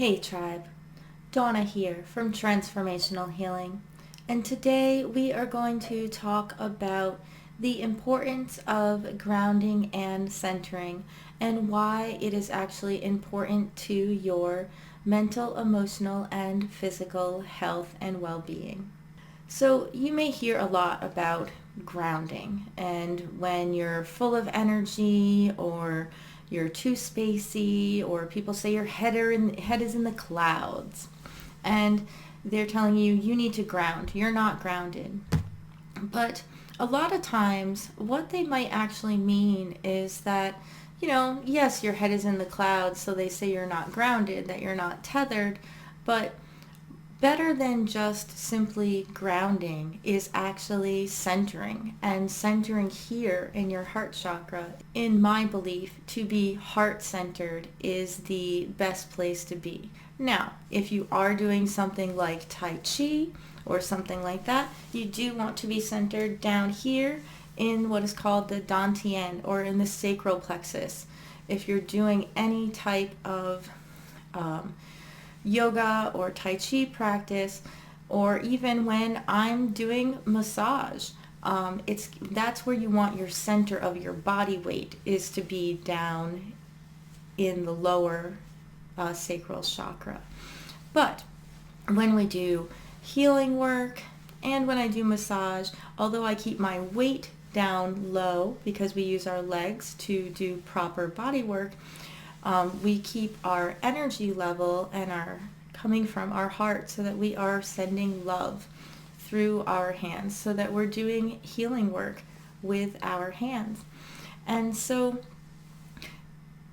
Hey tribe, Dawna here from Transformational Healing, and today we are going to talk about the importance of grounding and centering and why it is actually important to your mental, emotional, and physical health and well-being. So you may hear a lot about grounding, and when you're full of energy or you're too spacey, or people say your head is in the clouds, and they're telling you you need to ground. You're not grounded. But a lot of times what they might actually mean is that, yes, your head is in the clouds, so they say you're not grounded, that you're not tethered, but better than just simply grounding is actually centering, and centering here in your heart chakra. In my belief, to be heart-centered is the best place to be. Now, if you are doing something like Tai Chi or something like that, you do want to be centered down here in what is called the Dantian, or in the sacral plexus. If you're doing any type of yoga or Tai Chi practice, or even when I'm doing massage, that's where you want your center of your body weight is to be down in the lower sacral chakra. But when we do healing work and when I do massage, although I keep my weight down low because we use our legs to do proper body work, we keep our energy level and our coming from our heart, so that we are sending love through our hands, so that we're doing healing work with our hands. And so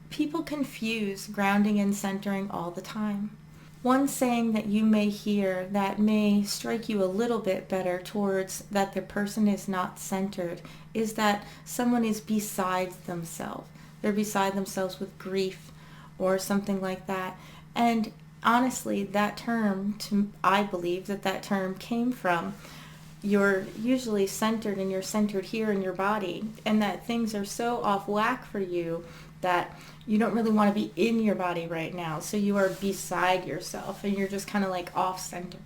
people confuse grounding and centering all the time. One saying that you may hear that may strike you a little bit better towards that the person is not centered is that someone is beside themselves. They're beside themselves with grief or something like that. And honestly, that term, I believe that term came from you're usually centered, and you're centered here in your body, and that things are so off whack for you that you don't really want to be in your body right now. So you are beside yourself and you're just kind of like off center.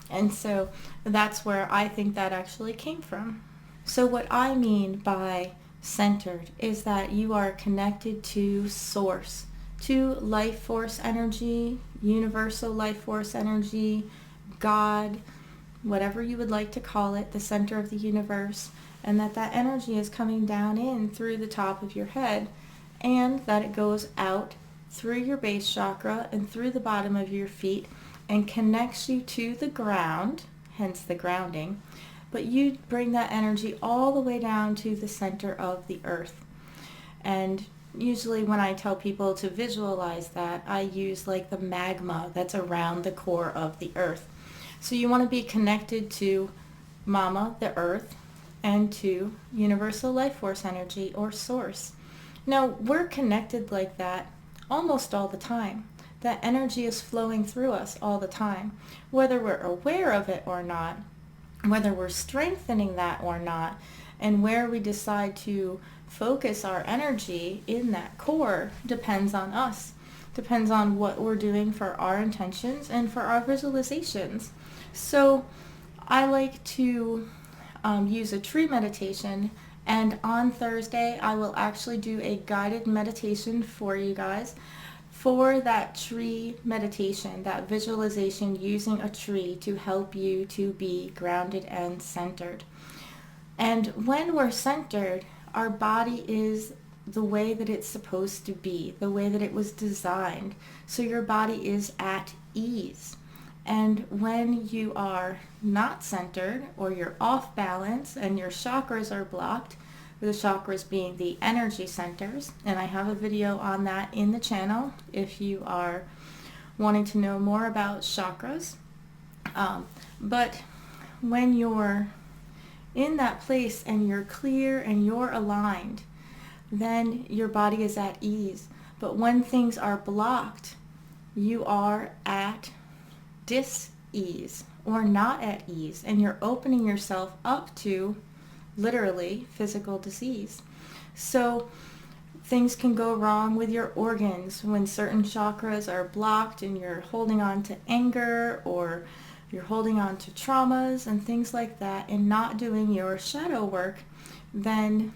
And so that's where I think that actually came from. So what I mean by centered is that you are connected to source, to life force energy, universal life force energy, God, whatever you would like to call it, the center of the universe, and that energy is coming down in through the top of your head, and that it goes out through your base chakra and through the bottom of your feet and connects you to the ground, hence the grounding. But you bring that energy all the way down to the center of the earth. And usually when I tell people to visualize that, I use like the magma that's around the core of the earth. So you want to be connected to Mama, the earth, and to universal life force energy, or source. Now, we're connected like that almost all the time. That energy is flowing through us all the time, whether we're aware of it or not, whether we're strengthening that or not, and where we decide to focus our energy in that core depends on us. Depends on what we're doing for our intentions and for our visualizations. So I like to use a tree meditation, and on Thursday I will actually do a guided meditation for you guys for that tree meditation, that visualization using a tree to help you to be grounded and centered. And when we're centered, our body is the way that it's supposed to be, the way that it was designed. So your body is at ease. And when you are not centered, or you're off balance and your chakras are blocked, the chakras being the energy centers, and I have a video on that in the channel if you are wanting to know more about chakras. But when you're in that place and you're clear and you're aligned, then your body is at ease. But when things are blocked, you are at dis-ease or not at ease, and you're opening yourself up to literally physical disease. So Things can go wrong with your organs when certain chakras are blocked and you're holding on to anger, or you're holding on to traumas and things like that and not doing your shadow work. Then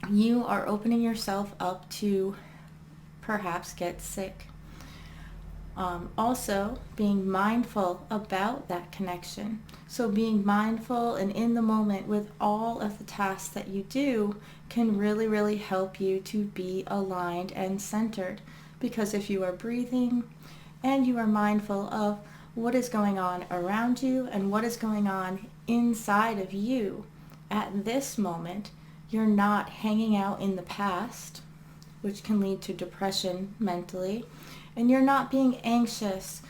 you are opening yourself up to perhaps get sick. Also, being mindful about that connection. So being mindful and in the moment with all of the tasks that you do can really, really help you to be aligned and centered. Because if you are breathing and you are mindful of what is going on around you and what is going on inside of you at this moment, you're not hanging out in the past, which can lead to depression mentally, and you're not being anxious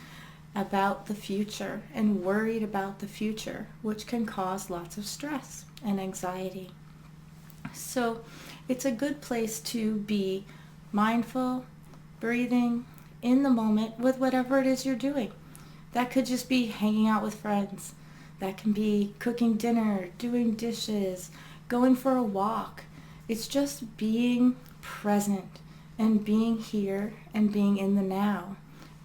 about the future and worried about the future, which can cause lots of stress and anxiety. So it's a good place to be mindful, breathing, in the moment with whatever it is you're doing. That could just be hanging out with friends. That can be cooking dinner, doing dishes, going for a walk. It's just being present and being here and being in the now,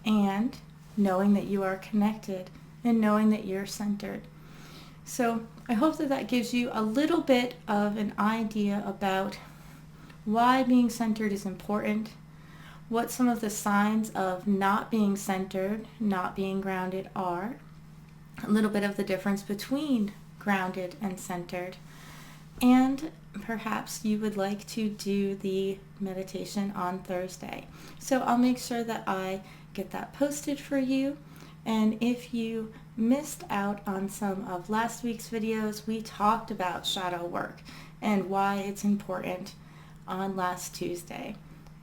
and knowing that you are connected and knowing that you're centered. So I hope that that gives you a little bit of an idea about why being centered is important, what some of the signs of not being centered, not being grounded are, a little bit of the difference between grounded and centered, and perhaps you would like to do the meditation on Thursday. So I'll make sure that I get that posted for you. And if you missed out on some of last week's videos, we talked about shadow work and why it's important on last Tuesday.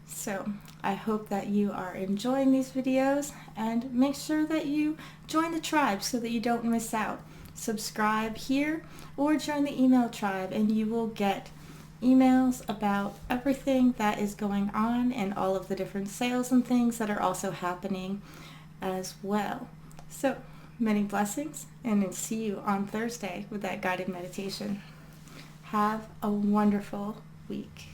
So I hope that you are enjoying these videos, and make sure that you join the tribe so that you don't miss out. Subscribe here or join the email tribe, and you will get emails about everything that is going on and all of the different sales and things that are also happening as well. So many blessings, and I'll see you on Thursday with that guided meditation. Have a wonderful week.